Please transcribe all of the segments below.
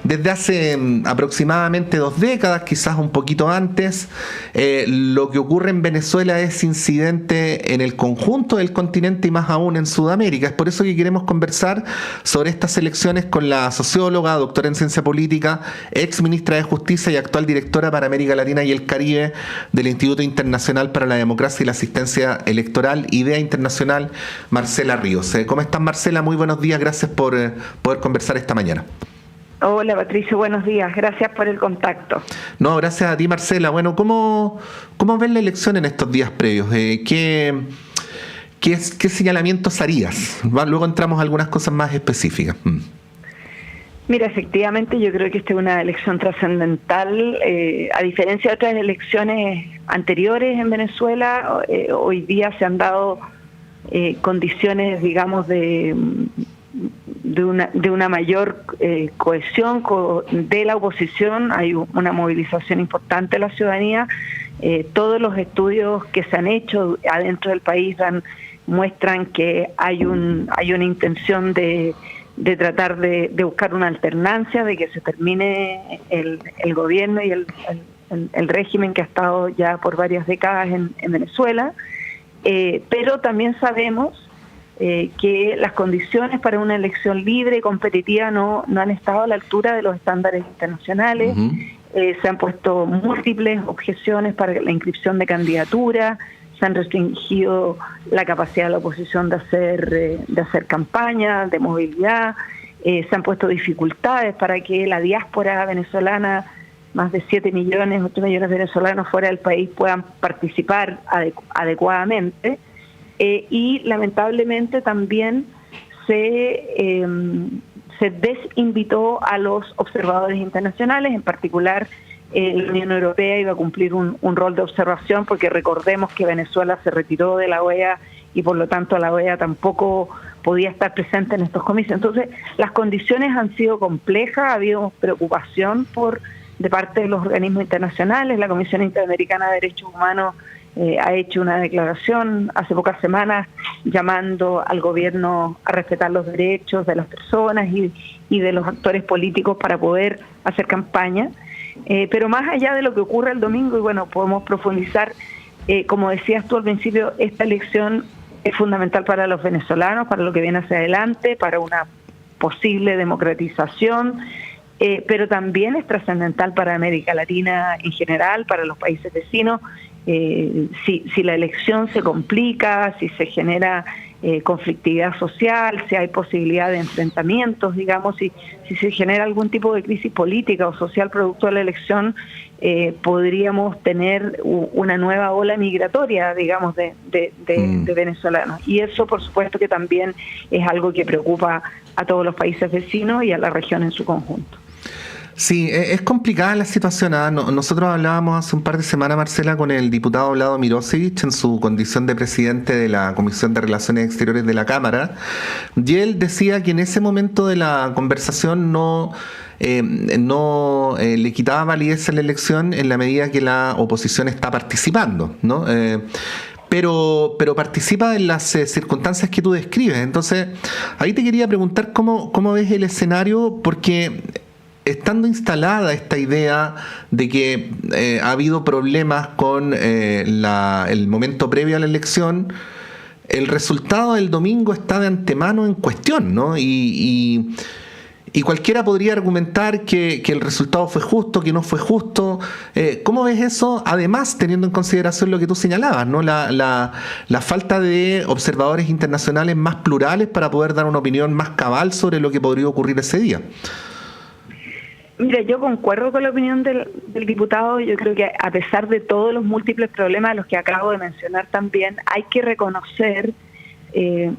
desde hace aproximadamente 2 décadas, quizás un poquito antes. Lo que ocurre en Venezuela es incidente en el conjunto del continente y más aún en Sudamérica. Es por eso que queremos conversar sobre estas elecciones con la socióloga, doctora en ciencia política, ex ministra de Justicia y actual directora para América Latina y el Caribe del Instituto Internacional para la Democracia y la Asistencia Electoral, IDEA Internacional, Marcela Ríos. ¿Cómo estás, Marcela? Muy buenos días, gracias por poder conversar esta mañana. Hola, Patricio, buenos días, gracias por el contacto. No, gracias a ti, Marcela. Bueno, ¿cómo ves la elección en estos días previos? ¿Qué señalamientos harías? Luego entramos a algunas cosas más específicas. Mira, efectivamente yo creo que esta es una elección trascendental. A diferencia de otras elecciones anteriores en Venezuela, hoy día se han dado condiciones, digamos, de una mayor cohesión de la oposición. Hay una movilización importante de la ciudadanía. Todos los estudios que se han hecho adentro del país muestran que hay una intención de tratar de buscar una alternancia, de que se termine el gobierno y el régimen que ha estado ya por varias décadas en Venezuela. Pero también sabemos que las condiciones para una elección libre y competitiva no han estado a la altura de los estándares internacionales. Se han puesto múltiples objeciones para la inscripción de candidaturas, se han restringido la capacidad de la oposición de hacer campaña, de movilidad, se han puesto dificultades para que la diáspora venezolana, más de 7 millones, 8 millones de venezolanos fuera del país puedan participar adecuadamente. Y lamentablemente también se desinvitó a los observadores internacionales, en particular la Unión Europea iba a cumplir un rol de observación, porque recordemos que Venezuela se retiró de la OEA y por lo tanto la OEA tampoco podía estar presente en estos comicios. Entonces las condiciones han sido complejas, ha habido preocupación de parte de los organismos internacionales. La Comisión Interamericana de Derechos Humanos ha hecho una declaración hace pocas semanas llamando al gobierno a respetar los derechos de las personas y de los actores políticos para poder hacer campaña. Pero más allá de lo que ocurre el domingo, y bueno, podemos profundizar, como decías tú al principio, esta elección es fundamental para los venezolanos, para lo que viene hacia adelante, para una posible democratización, pero también es trascendental para América Latina en general, para los países vecinos. Si la elección se complica, si se genera conflictividad social, si hay posibilidad de enfrentamientos, digamos, si se genera algún tipo de crisis política o social producto de la elección, podríamos tener una nueva ola migratoria, digamos, de venezolanos. Y eso, por supuesto, que también es algo que preocupa a todos los países vecinos y a la región en su conjunto. Sí, es complicada la situación. Nosotros hablábamos hace un par de semanas, Marcela, con el diputado Vlado Mirosevic en su condición de presidente de la Comisión de Relaciones Exteriores de la Cámara, y él decía que en ese momento de la conversación no le quitaba validez a la elección en la medida que la oposición está participando, ¿no? Pero participa en las circunstancias que tú describes. Entonces, ahí te quería preguntar cómo ves el escenario, porque estando instalada esta idea de que ha habido problemas con el momento previo a la elección, el resultado del domingo está de antemano en cuestión, ¿no? Y cualquiera podría argumentar que el resultado fue justo, que no fue justo. ¿Cómo ves eso? Además, teniendo en consideración lo que tú señalabas, ¿no? La falta de observadores internacionales más plurales para poder dar una opinión más cabal sobre lo que podría ocurrir ese día. Mira, yo concuerdo con la opinión del diputado. Yo creo que a pesar de todos los múltiples problemas, los que acabo de mencionar también, hay que reconocer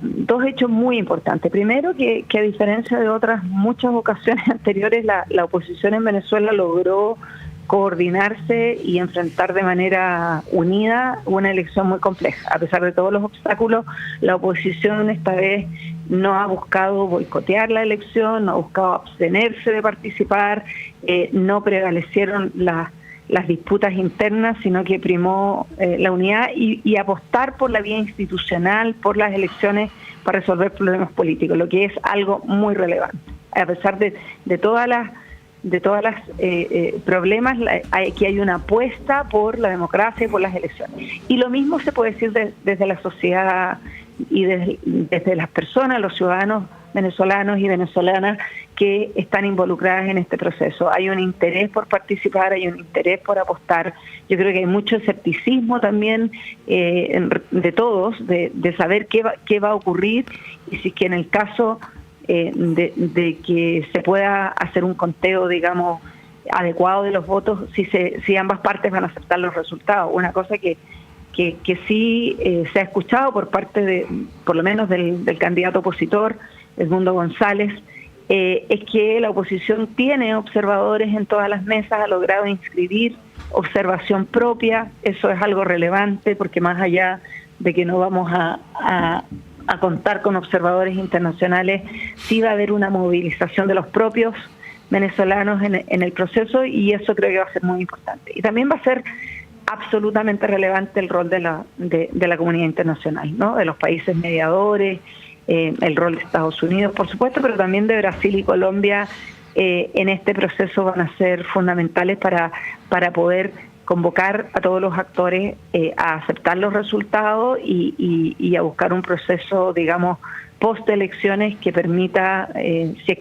dos hechos muy importantes. Primero, que a diferencia de otras muchas ocasiones anteriores, la oposición en Venezuela logró coordinarse y enfrentar de manera unida una elección muy compleja. A pesar de todos los obstáculos, la oposición esta vez no ha buscado boicotear la elección, no ha buscado abstenerse de participar, no prevalecieron las disputas internas, sino que primó la unidad y apostar por la vía institucional, por las elecciones para resolver problemas políticos, lo que es algo muy relevante. A pesar de todas las de todas las problemas, que hay una apuesta por la democracia y por las elecciones. Y lo mismo se puede decir desde la sociedad y desde las personas, los ciudadanos venezolanos y venezolanas que están involucradas en este proceso. Hay un interés por participar, hay un interés por apostar. Yo creo que hay mucho escepticismo también de todos, de saber qué va a ocurrir, y si que en el caso de que se pueda hacer un conteo, digamos, adecuado de los votos, si ambas partes van a aceptar los resultados. Una cosa que sí se ha escuchado por parte por lo menos del candidato opositor, Edmundo González, es que la oposición tiene observadores en todas las mesas, ha logrado inscribir observación propia. Eso es algo relevante, porque más allá de que no vamos a contar con observadores internacionales, sí va a haber una movilización de los propios venezolanos en el proceso, y eso creo que va a ser muy importante. Y también va a ser absolutamente relevante el rol de la comunidad internacional, ¿no? De los países mediadores, el rol de Estados Unidos, por supuesto, pero también de Brasil y Colombia en este proceso van a ser fundamentales para poder convocar a todos los actores a aceptar los resultados y a buscar un proceso, digamos, post-elecciones que permita, si es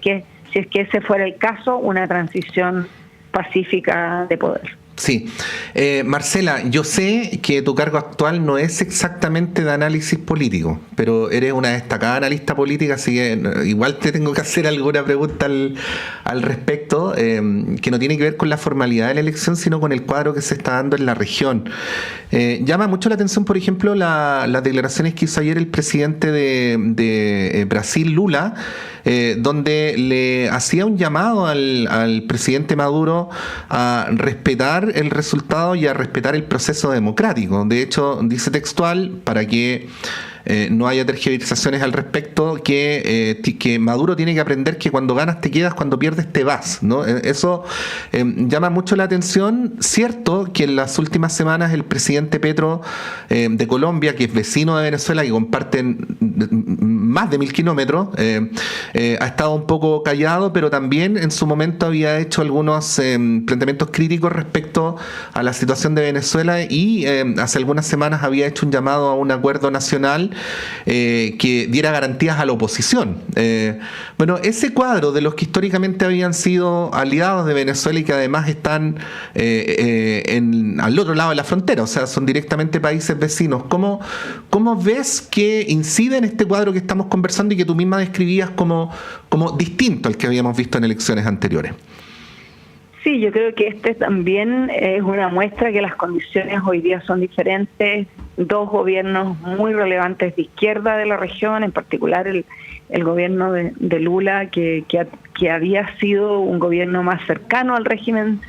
que ese fuera el caso, una transición pacífica de poder. Sí. Marcela, yo sé que tu cargo actual no es exactamente de análisis político, pero eres una destacada analista política, así que igual te tengo que hacer alguna pregunta al respecto, que no tiene que ver con la formalidad de la elección, sino con el cuadro que se está dando en la región. Llama mucho la atención, por ejemplo, las declaraciones que hizo ayer el presidente de Brasil, Lula, donde le hacía un llamado al presidente Maduro a respetar el resultado y a respetar el proceso democrático. De hecho, dice textual, para que no haya tergiversaciones al respecto, que Maduro tiene que aprender que cuando ganas te quedas, cuando pierdes te vas, ¿no? Eso llama mucho la atención. Cierto que en las últimas semanas el presidente Petro de Colombia, que es vecino de Venezuela, que comparten más de 1000 kilómetros, ha estado un poco callado, pero también en su momento había hecho algunos planteamientos críticos respecto a la situación de Venezuela, y hace algunas semanas había hecho un llamado a un acuerdo nacional que diera garantías a la oposición. Bueno, ese cuadro de los que históricamente habían sido aliados de Venezuela y que además están al otro lado de la frontera, o sea, son directamente países vecinos, ¿cómo ves que incide en este cuadro que estamos conversando y que tú misma describías como distinto al que habíamos visto en elecciones anteriores? Sí, yo creo que este también es una muestra que las condiciones hoy día son diferentes. Dos gobiernos muy relevantes de izquierda de la región, en particular el gobierno de Lula, que había sido un gobierno más cercano al régimen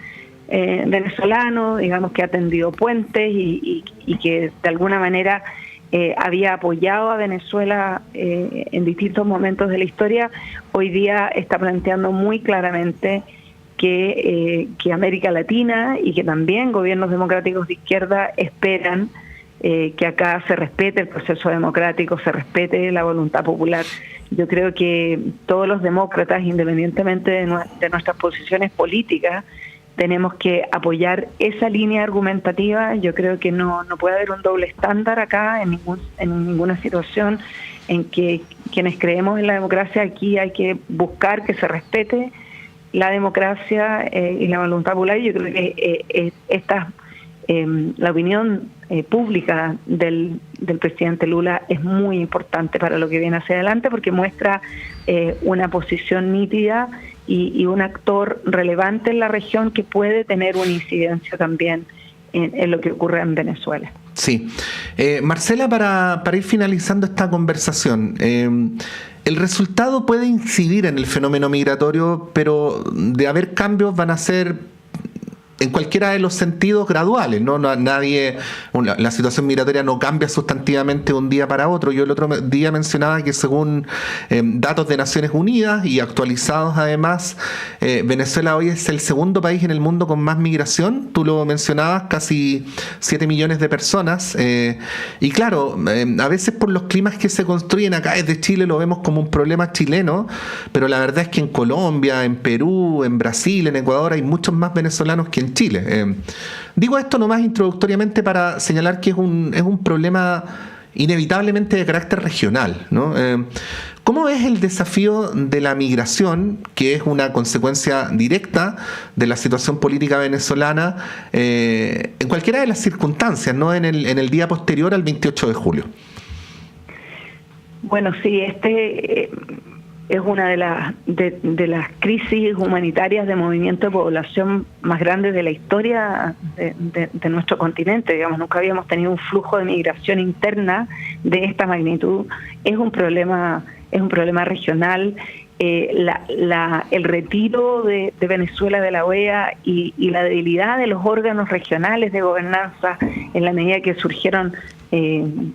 venezolano, digamos, que ha tendido puentes y que de alguna manera había apoyado a Venezuela en distintos momentos de la historia. Hoy día está planteando muy claramente que América Latina y que también gobiernos democráticos de izquierda esperan que acá se respete el proceso democrático, se respete la voluntad popular. Yo creo que todos los demócratas, independientemente de nuestras posiciones políticas, tenemos que apoyar esa línea argumentativa. Yo creo que no puede haber un doble estándar acá en ninguna situación en que quienes creemos en la democracia, aquí hay que buscar que se respete la democracia y la voluntad popular. Yo creo que la opinión pública del presidente Lula es muy importante para lo que viene hacia adelante, porque muestra una posición nítida y un actor relevante en la región que puede tener una incidencia también en lo que ocurre en Venezuela. Sí. Marcela, para ir finalizando esta conversación, el resultado puede incidir en el fenómeno migratorio, pero de haber cambios van a ser en cualquiera de los sentidos graduales, ¿no? La situación migratoria no cambia sustantivamente de un día para otro. Yo el otro día mencionaba que según datos de Naciones Unidas y actualizados además, Venezuela hoy es el segundo país en el mundo con más migración. Tú lo mencionabas, casi 7 millones de personas. Y claro, a veces por los climas que se construyen acá desde Chile lo vemos como un problema chileno, pero la verdad es que en Colombia, en Perú, en Brasil, en Ecuador hay muchos más venezolanos que en Chile. Digo esto nomás introductoriamente para señalar que es un problema inevitablemente de carácter regional, ¿no? ¿Cómo ves el desafío de la migración, que es una consecuencia directa de la situación política venezolana, en cualquiera de las circunstancias, no en el día posterior al 28 de julio? Bueno, sí, es una de las crisis humanitarias de movimiento de población más grandes de la historia de nuestro continente. Digamos, nunca habíamos tenido un flujo de migración interna de esta magnitud. Es un problema regional. El retiro de Venezuela de la OEA y la debilidad de los órganos regionales de gobernanza en la medida que surgieron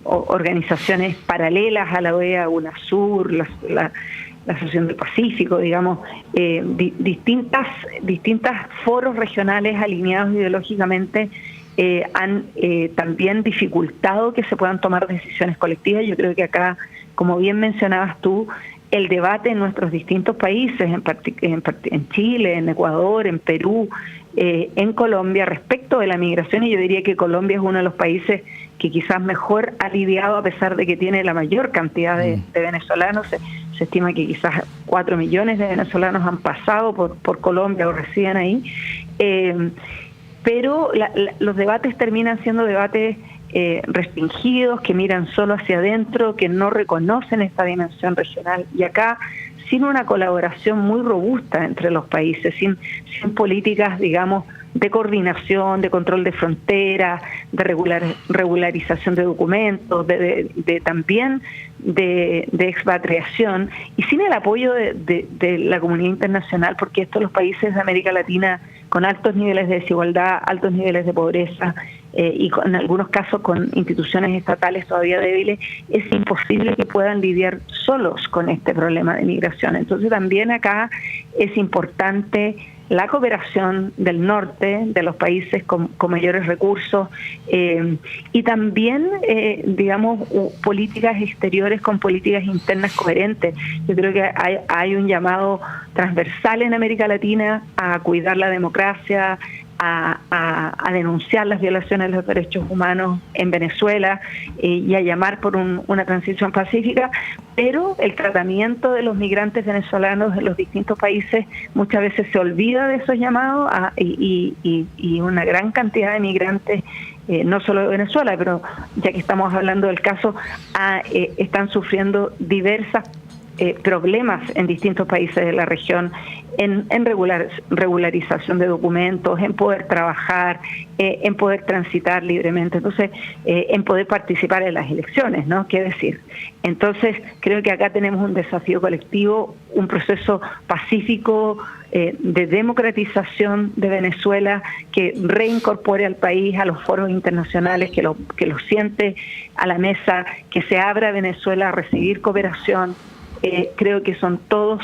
organizaciones paralelas a la OEA, UNASUR, la Asociación del Pacífico, digamos, distintas foros regionales alineados ideológicamente han también dificultado que se puedan tomar decisiones colectivas. Yo creo que acá, como bien mencionabas tú, el debate en nuestros distintos países, en Chile, en Ecuador, en Perú, en Colombia, respecto de la migración, y yo diría que Colombia es uno de los países que quizás mejor ha lidiado, a pesar de que tiene la mayor cantidad de venezolanos. Se estima que quizás 4 millones de venezolanos han pasado por Colombia o residen ahí, pero los debates terminan siendo debates restringidos, que miran solo hacia adentro, que no reconocen esta dimensión regional. Y acá, sin una colaboración muy robusta entre los países, sin políticas, digamos, de coordinación, de control de fronteras, de regularización de documentos, también de expatriación, y sin el apoyo de la comunidad internacional, porque estos los países de América Latina con altos niveles de desigualdad, altos niveles de pobreza, y en algunos casos con instituciones estatales todavía débiles, es imposible que puedan lidiar solos con este problema de migración. Entonces también acá es importante la cooperación del norte, de los países con mayores recursos, y también, digamos, políticas exteriores con políticas internas coherentes. Yo creo que hay un llamado transversal en América Latina a cuidar la democracia, a denunciar las violaciones de los derechos humanos en Venezuela, y a llamar por una transición pacífica, pero el tratamiento de los migrantes venezolanos en los distintos países muchas veces se olvida de esos llamados, y una gran cantidad de migrantes, no solo de Venezuela, pero ya que estamos hablando del caso, están sufriendo diversas problemas en distintos países de la región, en regularización de documentos, en poder trabajar, en poder transitar libremente, entonces en poder participar en las elecciones, ¿no? ¿Qué decir? Entonces creo que acá tenemos un desafío colectivo, un proceso pacífico de democratización de Venezuela que reincorpore al país a los foros internacionales, que lo siente a la mesa, que se abra Venezuela a recibir cooperación. Creo que son todos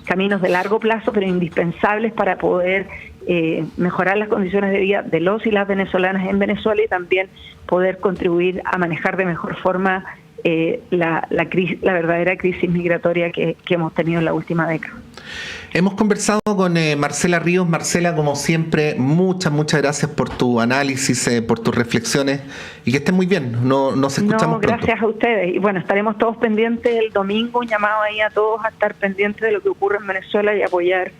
caminos de largo plazo, pero indispensables para poder mejorar las condiciones de vida de los y las venezolanas en Venezuela, y también poder contribuir a manejar de mejor forma la verdadera crisis migratoria que hemos tenido en la última década. Hemos conversado con Marcela Ríos. Marcela, como siempre, muchas gracias por tu análisis, por tus reflexiones, y que estén muy bien. Nos escuchamos pronto. Gracias a ustedes. Y bueno, estaremos todos pendientes el domingo, un llamado ahí a todos a estar pendientes de lo que ocurre en Venezuela y apoyar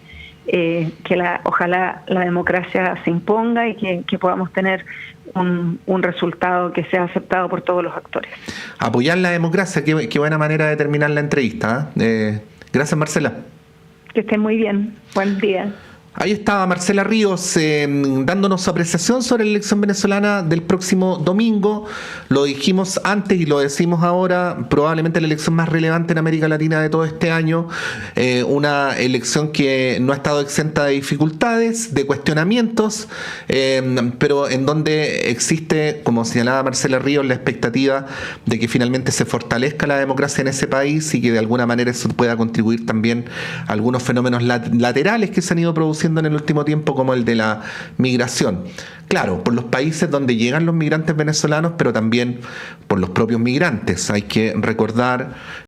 que ojalá la democracia se imponga y que podamos tener un resultado que sea aceptado por todos los actores. Apoyar la democracia, qué buena manera de terminar la entrevista. Gracias, Marcela. Que estén muy bien. Buen día. Ahí estaba Marcela Ríos dándonos su apreciación sobre la elección venezolana del próximo domingo. Lo dijimos antes y lo decimos ahora, probablemente la elección más relevante en América Latina de todo este año. Una elección que no ha estado exenta de dificultades, de cuestionamientos, pero en donde existe, como señalaba Marcela Ríos, la expectativa de que finalmente se fortalezca la democracia en ese país y que de alguna manera eso pueda contribuir también a algunos fenómenos laterales que se han ido produciendo en el último tiempo, como el de la migración. Claro, por los países donde llegan los migrantes venezolanos, pero también por los propios migrantes. Hay que recordar